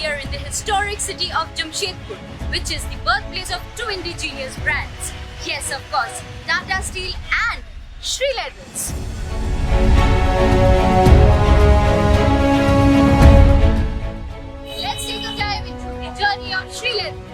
we are in the historic city of Jamshedpur, which is the birthplace of two indigenous brands. Yes, of course, Tata Steel and Sri Leathers. Let's take a dive into the journey of Sri Leathers.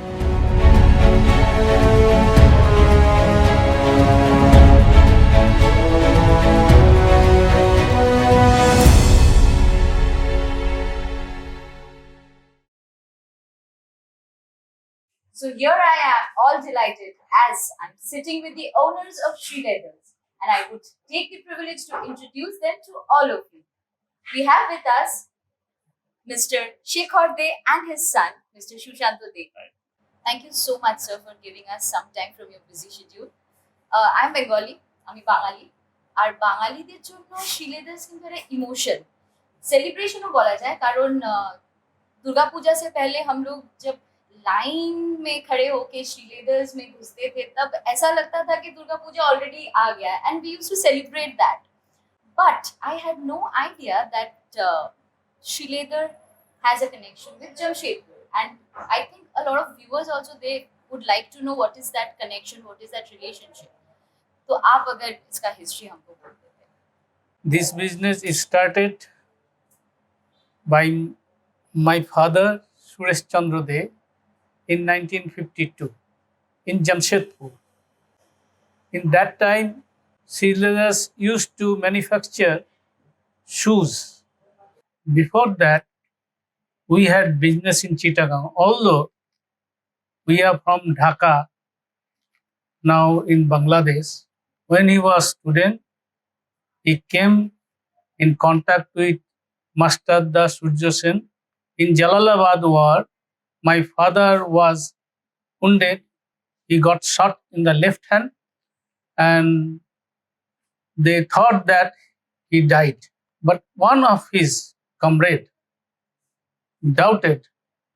So here I am, all delighted, as I'm sitting with the owners of Sri Leathers, and I would take the privilege to introduce them to all of you. We have with us Mr. Shekhar De and his son, Mr. Shushanto De. Thank you so much, sir, for giving us some time from your busy schedule. I'm Bengali, আমি বাঙালি আর বাঙালিদের জন্য Shri leathers কিন্তু একটা emotion सेलिब्रेशनও বলা যায় কারণ दुर्गा पूजा से पहले हम लोग जब लाइन में खड़े होके श्री लेदर्स में घुसते थे तब ऐसा लगता था कि दुर्गा पूजा ऑलरेडी आ गया and we used to celebrate that but I had no idea that Shri leather has a connection with Jamshedpur and I think a lot of viewers also they would like to know what is that connection, what is that relationship. तो आप अगर इसका history हमको बोल देते हैं. This business is started by my father Suresh Chandra De in 1952 in Jamshedpur. In that time, Sri Leathers used to manufacture shoes. Before that, we had business in Chittagong, although we are from Dhaka, now in Bangladesh. When he was student, he came in contact with Master Surya Sen. In Jalalabad war, my father was wounded. He got shot in the left hand and they thought that he died. But one of his comrades doubted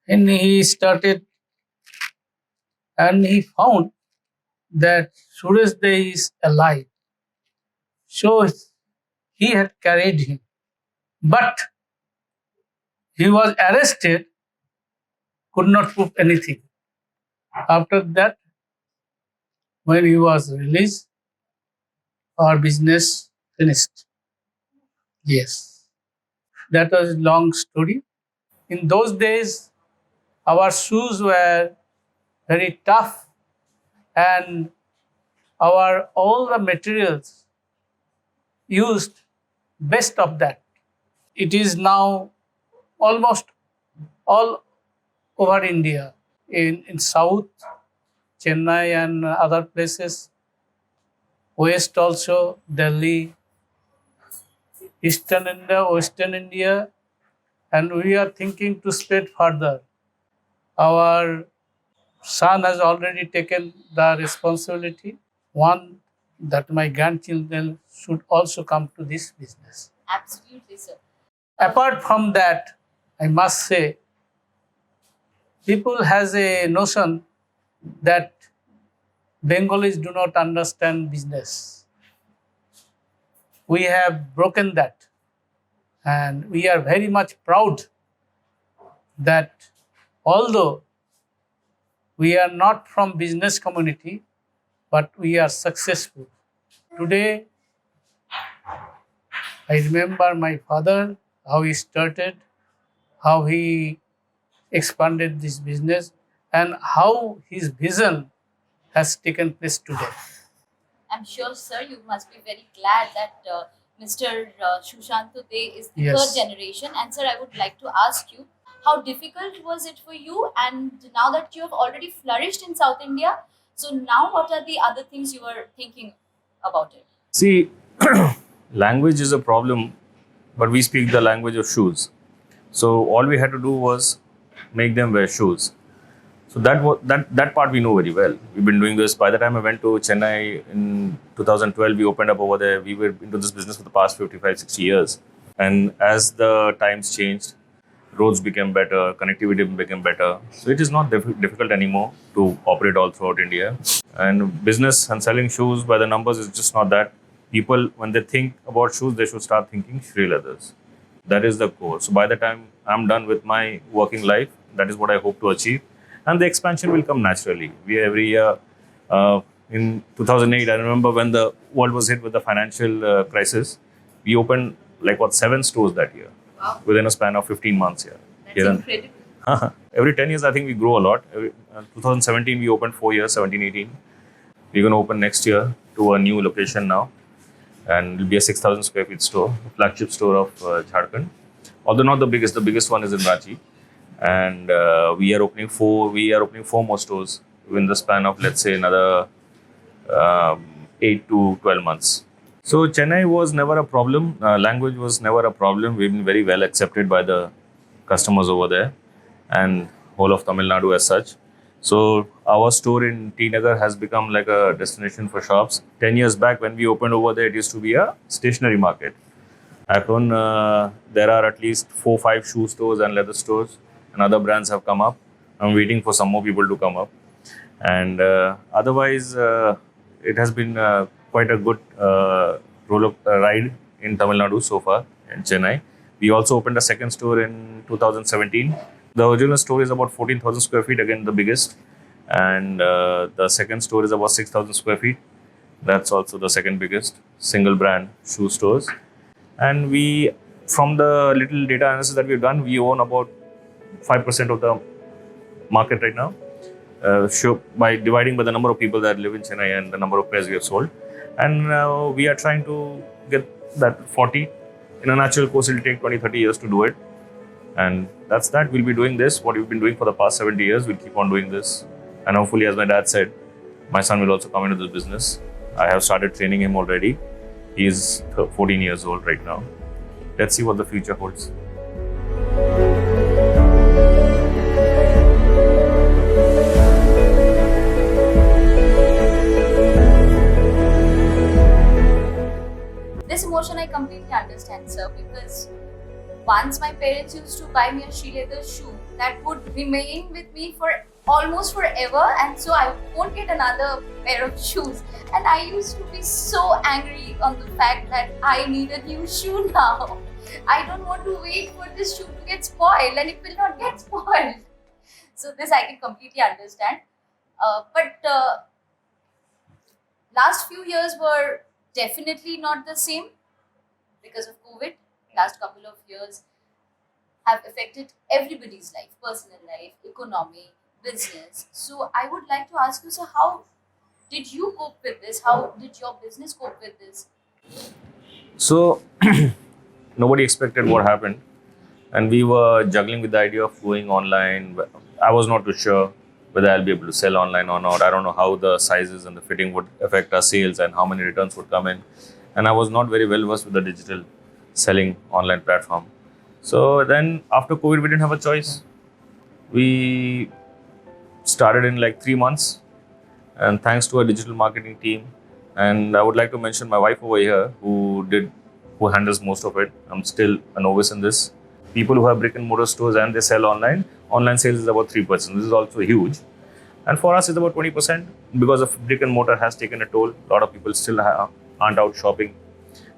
and he started and he found that Suresh De is alive. So he had carried him. But he was arrested, could not prove anything. After that, when he was released, our business finished. Yes. That was a long story. In those days, our shoes were very tough and all the materials used best of that. It is now almost all over India, in South, Chennai and other places, West also, Delhi, Eastern India, Western India, and we are thinking to spread further. Our son has already taken the responsibility. One, that my grandchildren should also come to this business. Absolutely, sir. Apart from that, I must say, people has a notion that Bengalis do not understand business. We have broken that and we are very much proud that although we are not from business community, but we are successful. Today, I remember my father, how he started, how he expanded this business, and how his vision has taken place today. I'm sure, sir, you must be very glad that Mr. Shushanto De is the Yes. third generation. And sir, I would like to ask you, how difficult was it for you? And now that you have already flourished in South India, so now what are the other things you are thinking about it? See, language is a problem, but we speak the language of shoes. So all we had to do was make them wear shoes. So that part we know very well. We've been doing this. By the time I went to Chennai in 2012, we opened up over there. We were into this business for the past 55, 60 years. And as the times changed, roads became better, connectivity became better. So it is not difficult anymore to operate all throughout India. And business and selling shoes by the numbers is just not that. People, when they think about shoes, they should start thinking Sri Leathers. That is the core. So by the time I'm done with my working life, That is what I hope to achieve, and the expansion will come naturally. We every year. In 2008, I remember when the world was hit with the financial crisis, we opened like 7 stores that year Wow, within a span of 15 months. Yeah. that's Here and- incredible. Every 10 years, I think we grow a lot. 2017, we opened 4 years, 17, 18. We're going to open next year to a new location now. And it'll be a 6,000 square feet store, a flagship store of Jharkhand. Although not the biggest one is in Ranchi. And we are opening four more stores within the span of, let's say, another 8 to 12 months. So Chennai was never a problem. Language was never a problem. We've been very well accepted by the customers over there and whole of Tamil Nadu as such. So our store in T Nagar has become like a destination for shops. 10 years back when we opened over there, it used to be a stationery market. Akron, there are at least 4 5 shoe stores and leather stores, and other brands have come up. I'm waiting for some more people to come up. And otherwise, it has been quite a good ride in Tamil Nadu so far in Chennai. We also opened a second store in 2017. The original store is about 14,000 square feet, again the biggest, and the second store is about 6,000 square feet. That's also the second biggest single brand shoe stores. And we, from the little data analysis that we've done, we own about 5% of the market right now. By dividing by the number of people that live in Chennai and the number of pairs we have sold. And we are trying to get that 40. In a natural course, it will take 20, 30 years to do it. And that's that. We'll be doing this, what we've been doing for the past 70 years. We'll keep on doing this. And hopefully, as my dad said, my son will also come into this business. I have started training him already. He is 14 years old right now. Let's see what the future holds. This emotion I completely understand, sir, because once my parents used to buy me a Sri leather shoe that would remain with me for almost forever, and so I won't get another pair of shoes. And I used to be so angry on the fact that I need a new shoe now. I don't want to wait for this shoe to get spoiled, and it will not get spoiled. So this I can completely understand. But last few years were definitely not the same because of COVID. Last couple of years have affected everybody's life, personal life, economy, business. So I would like to ask you, sir, how did you cope with this? How did your business cope with this? So, nobody expected what happened. And we were juggling with the idea of going online. I was not too sure whether I'll be able to sell online or not. I don't know how the sizes and the fitting would affect our sales and how many returns would come in. And I was not very well versed with the digital selling online platform. So then after COVID, we didn't have a choice. We started in like 3 months, and thanks to a digital marketing team. And I would like to mention my wife over here who handles most of it. I'm still a novice in this. People who have brick and mortar stores and they sell online, online sales is about 3%. This is also huge. And for us, it's about 20% because of brick and mortar has taken a toll. A lot of people still aren't out shopping.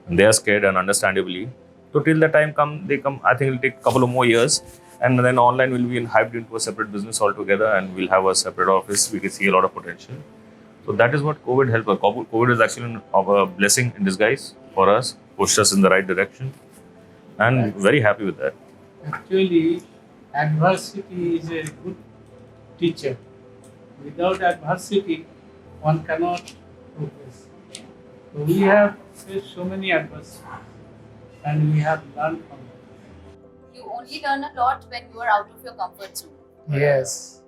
And they are scared, and understandably. So till the time they come, I think it'll take a couple of more years. And then online will be hyped into a separate business altogether, and we'll have a separate office. We can see a lot of potential. So that is what COVID helped us. COVID is actually a blessing in disguise for us, pushed us in the right direction. And very happy with that. Actually, adversity is a good teacher. Without adversity, one cannot progress. So we have faced so many adversities, and we have learned from them. You only learn a lot when you are out of your comfort zone. Yes.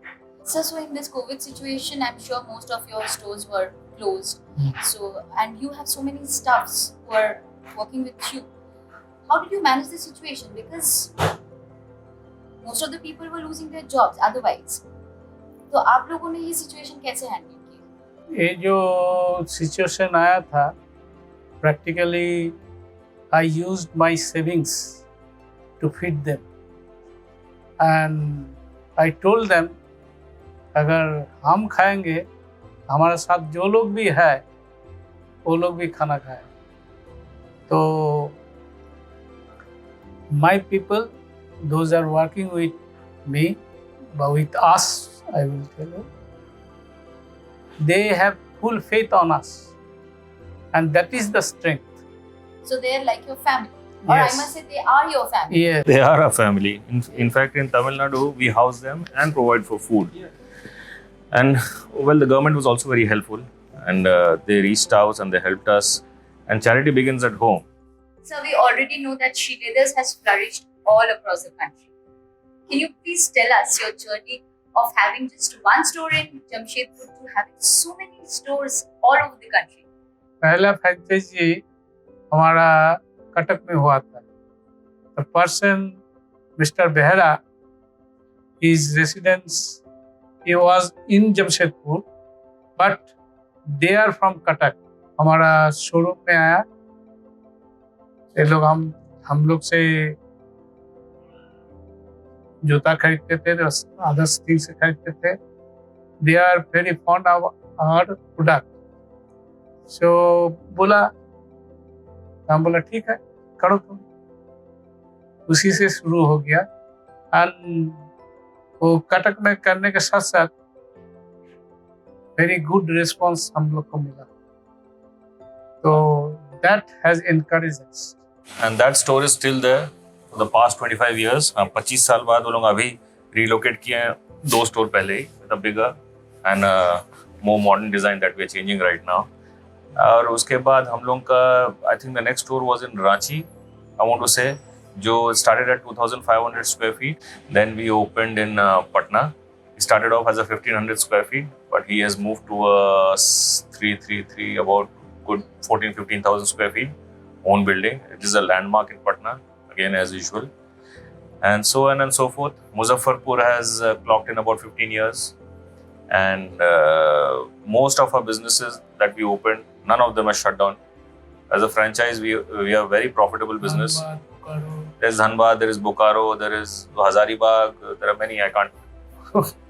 So in this COVID situation, I'm sure most of your stores were closed. So, and you have so many staffs who are working with you. How did you manage the situation? Because most of the people were losing their jobs otherwise. तो आप लोगों ने ये situation कैसे handle की? ये जो situation आया था, practically I used my savings to feed them, and I told them अगर हम खाएंगे, हमारे साथ जो लोग भी है वो लोग भी खाना खाए. तो my people, those are working with me, but with us, I will tell you, they have full faith on us, and that is the strength. So they're like your family. Or Yes. I must say they are your family. Yes. They are a family. In fact, in Tamil Nadu, we house them and provide for food. And well, the government was also very helpful, and they reached out and they helped us. And charity begins at home. So we already know that Sri Leathers has flourished all across the country. Can you please tell us your journey of having just one store in Jamshedpur to having so many stores all over the country? पहला franchise हमारा कटक में हुआ था. The person, Mr. Behera, his residence, he was in Jamshedpur, but they are from Katak. हमारा showroom में आया. ये लोग हम लोग से जूता खरीदते थे, अदर्स थिंग से खरीदते थे. They are very fond of our product. So बोला, हम बोला ठीक है, करो तुम. उसी से शुरू हो गया. एंड वो कटक में करने के साथ साथ वेरी गुड रिस्पॉन्स हम लोग को मिला. तो that has encouraged us. And that store is still there for the past 25 years. 25 साल बाद वो लोग अभी relocate किए हैं 2 store पहले ही, with a bigger and more modern design that we are changing right now. और उसके बाद हम लोग का I think the next store was in Ranchi, I want to say, जो started at 2,500 square feet. Then we opened in Patna. He started off as a 1,500 square feet, but he has moved to a 333, about good 14,000-15,000 square feet. Own building. It is a landmark in Patna, again as usual, and so on and so forth. Muzaffarpur has clocked in about 15 years, and most of our businesses that we opened, none of them are shut down. As a franchise, we are a very profitable business. There is Dhanbad, there is Bokaro, there is Hazaribagh, there are many. I can't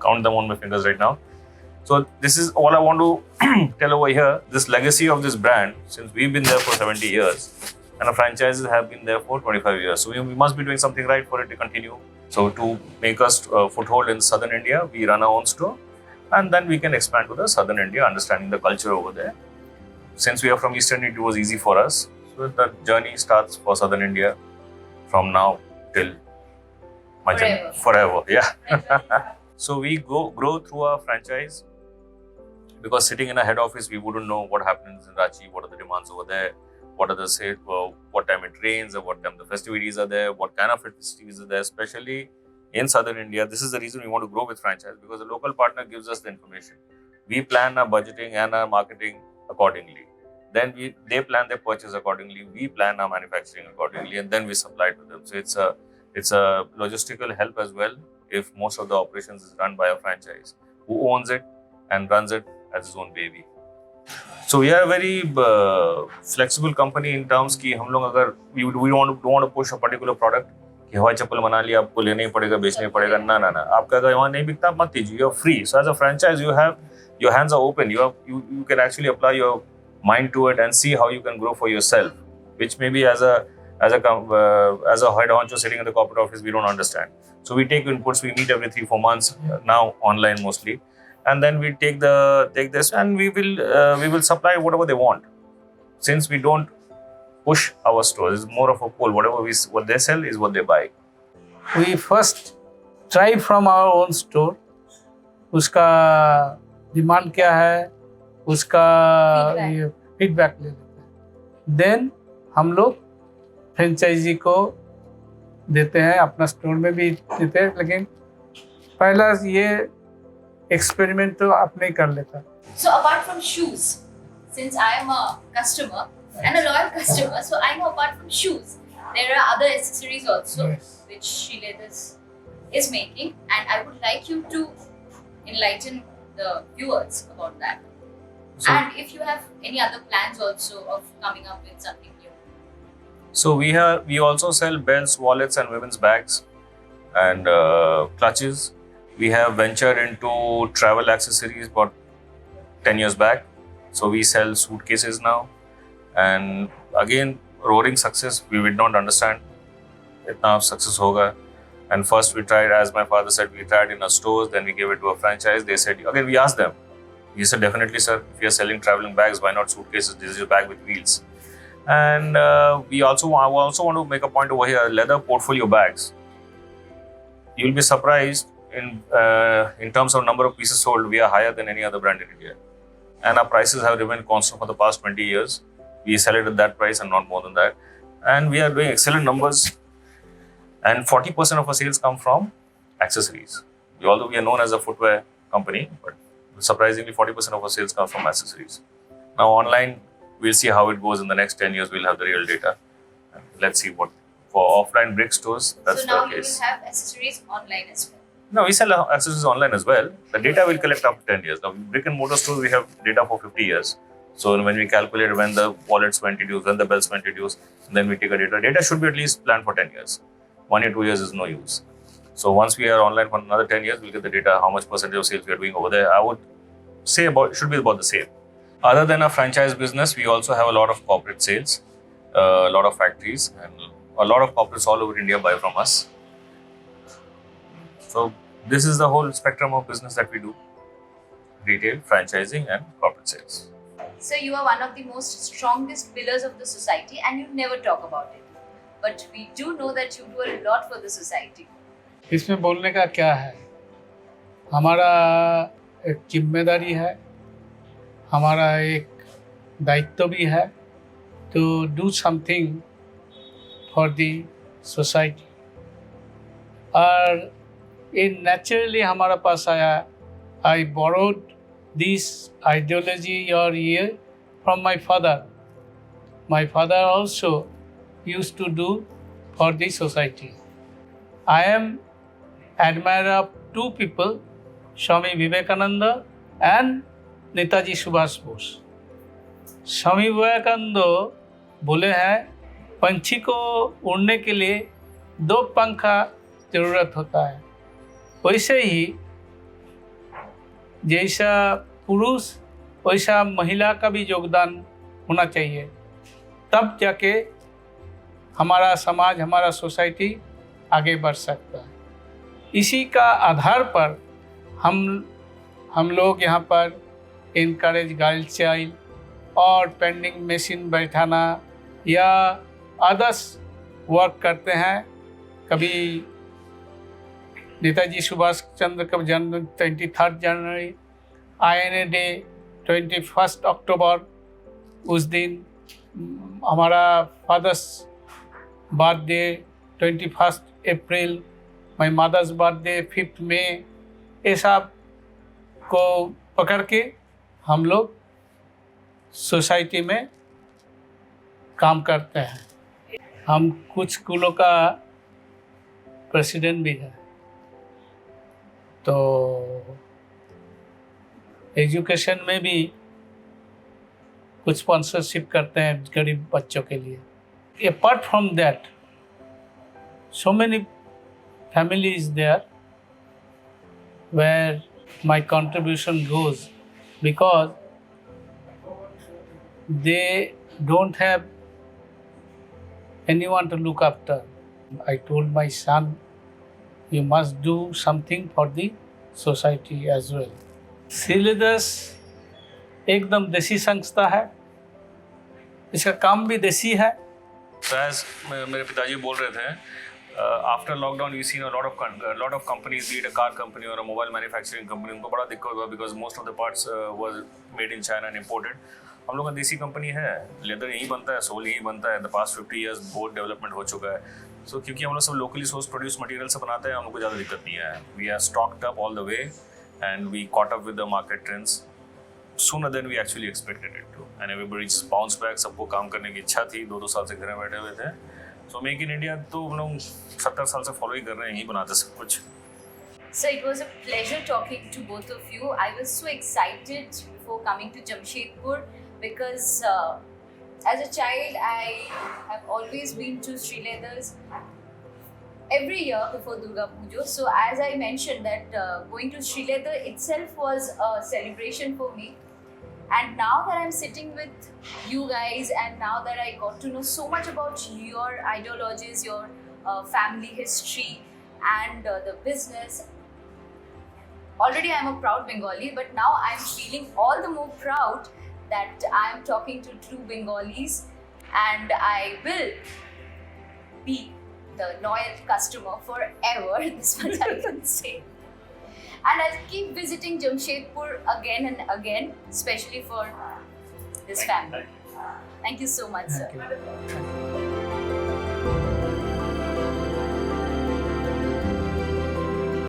count them on my fingers right now. So this is all I want to tell over here. This legacy of this brand, since we've been there for 70 years, and our franchises have been there for 25 years. So we must be doing something right for it to continue. So to make us foothold in southern India, we run our own store, and then we can expand to the southern India, understanding the culture over there. Since we are from eastern, it was easy for us. So the journey starts for southern India from now till forever. Yeah. So we grow through our franchise. Because sitting in a head office, we wouldn't know what happens in Ranchi, what are the demands over there, what are the what time it rains, or what time the festivities are there, what kind of festivities are there, especially in southern India. This is the reason we want to grow with franchise, because the local partner gives us the information. We plan our budgeting and our marketing accordingly. Then they plan their purchase accordingly. We plan our manufacturing accordingly, and then we supply to them. So it's a logistical help as well if most of the operations is run by a franchise who owns it and runs it as his own baby. So we are a very flexible company in terms कि हम लोग अगर we don't want to push a particular product कि हवाई चप्पल बना लिया आपको लेना ही पड़ेगा, बेचना ही पड़ेगा, ना आपका अगर वहाँ नहीं बिकता आप मत लीजिए, you are free. So as a franchise you have your hands are open, you can actually apply your mind to it and see how you can grow for yourself, which maybe as a head honcho sitting in the corporate office we don't understand. So we take inputs, we meet every 3-4 months, now online mostly. And then we take this and we will supply whatever they want. Since we don't push our stores, it's more of a pull. What they sell is what they buy. We first try from our own store. उसका demand क्या है, उसका feedback ले लेते हैं. Then हम लोग franchise को देते हैं, अपना स्टोर में भी देते हैं, लेकिन पहला ये एक्सपेरिमेंट तो अपने ही कर लेता. So apart from shoes, since I am a customer and a loyal customer, so I know apart from shoes, there are other accessories also which Sri Leathers is making, and I would like you to enlighten the viewers about that. So, and if you have any other plans also of coming up with something new. So we also sell belts, wallets, and women's bags and clutches. We have ventured into travel accessories about 10 years back. So we sell suitcases now. And again, roaring success. We did not understand itna success hoga. And first we tried, as my father said, we tried in our stores, then we gave it to a franchise. They said, again, we asked them. He said, definitely, sir, if you're selling traveling bags, why not suitcases? This is a bag with wheels. And I also want to make a point over here, leather portfolio bags. You'll be surprised in terms of number of pieces sold, we are higher than any other brand in India. And our prices have remained constant for the past 20 years. We sell it at that price and not more than that. And we are doing excellent numbers. And 40% of our sales come from accessories. Although we are known as a footwear company, but surprisingly 40% of our sales come from accessories. Now online, we'll see how it goes in the next 10 years. We'll have the real data. And let's see what, for offline brick stores, that's So now the you case. will have accessories online as well. No, we sell accessories online as well. The data will collect up to 10 years. Now, brick and mortar stores, we have data for 50 years. So when we calculate when the wallets were introduced, when the bells were introduced, then we take a data. Data should be at least planned for 10 years. 1 year, 2 years is no use. So once we are online for another 10 years, we'll get the data, how much percentage of sales we are doing over there. I would say should be about the same. Other than our franchise business, we also have a lot of corporate sales, a lot of factories, and a lot of corporates all over India buy from us. So this is the whole spectrum of business that we do: retail, franchising, and corporate sales. So you are one of the most strongest pillars of the society and you never talk about it. But we do know that you do a lot for the society. इसमें बोलने का क्या है? हमारा एक जिम्मेदारी है, हमारा एक दायित्व भी है to do something for the society. और ये naturally हमारा पास आया. I borrowed this ideology or year from my father. My father also used to do for the society. I am admirer of two people, Swami Vivekananda and Netaji Subhash Bose. Swami Vivekananda बोले हैं, पंछी को उड़ने के लिए 2 पंख का जरूरत होता है. वैसे ही जैसा पुरुष वैसा महिला का भी योगदान होना चाहिए, तब जाके हमारा समाज, हमारा सोसाइटी आगे बढ़ सकता है. इसी का आधार पर हम लोग यहाँ पर इनकरेज गर्ल चाइल्ड और पेंडिंग मशीन बैठाना या अदर्स वर्क करते हैं. कभी नेताजी सुभाष चंद्र का जन्म 23 जनवरी, INA डे 21 अक्टूबर, उस दिन हमारा father's birthday 21 April, my mother's birthday 5 May, ये सब को पकड़ के हम लोग सोसाइटी में काम करते हैं. हम कुछ स्कूलों का प्रेसिडेंट भी है. तो एजुकेशन में भी कुछ स्पॉन्सरशिप करते हैं गरीब बच्चों के लिए. Apart from that, so many families there where my contribution goes because they don't have anyone to look after. I told my son, you must do something for the society as well. Sreeleathers एकदम देसी संस्था है, इसका काम भी देसी है. So as मेरे पिताजी बोल रहे थे, after lockdown we've seen a lot of companies, be it a car company or a mobile manufacturing company, उनको बड़ा दिक्कत हुआ because most of the parts were made in China and imported. हम लोग का देसी कंपनी है, लेदर यहीं बनता है, सोल यहीं बनता है. द पास्ट 50 years बहुत डेवलपमेंट हो चुका है. सो क्योंकि हम लोग सब लोकली सोर्स प्रोड्यूस मटेरियल से बनाते हैं, हम लोग को ज़्यादा दिक्कत नहीं है. We are stocked up all the way and we caught up with the market trends sooner than we actually expected it to. And everybody just bounced back. सबको काम करने की इच्छा थी, 2-2 साल से घर में बैठे हुए थे. So मेक इन इंडिया तो हम लोग 70 साल से फॉलो ही कर रहे हैं, यही बनाते सब कुछ. So it was a pleasure talking to both of you. I was so excited before coming to Jamshedpur because as a child I have always been to Sri Leathers every year before Durga Puja. So as I mentioned that going to Sri Leather itself was a celebration for me. And now that I'm sitting with you guys and now that I got to know so much about your ideologies, your family history, and the business. Already I'm a proud Bengali, but now I'm feeling all the more proud that I'm talking to true Bengalis, and I will be the loyal customer forever. This much I can say. And I'll keep visiting Jamshedpur again and again, especially for this family. Thank you so much, sir. Thank you.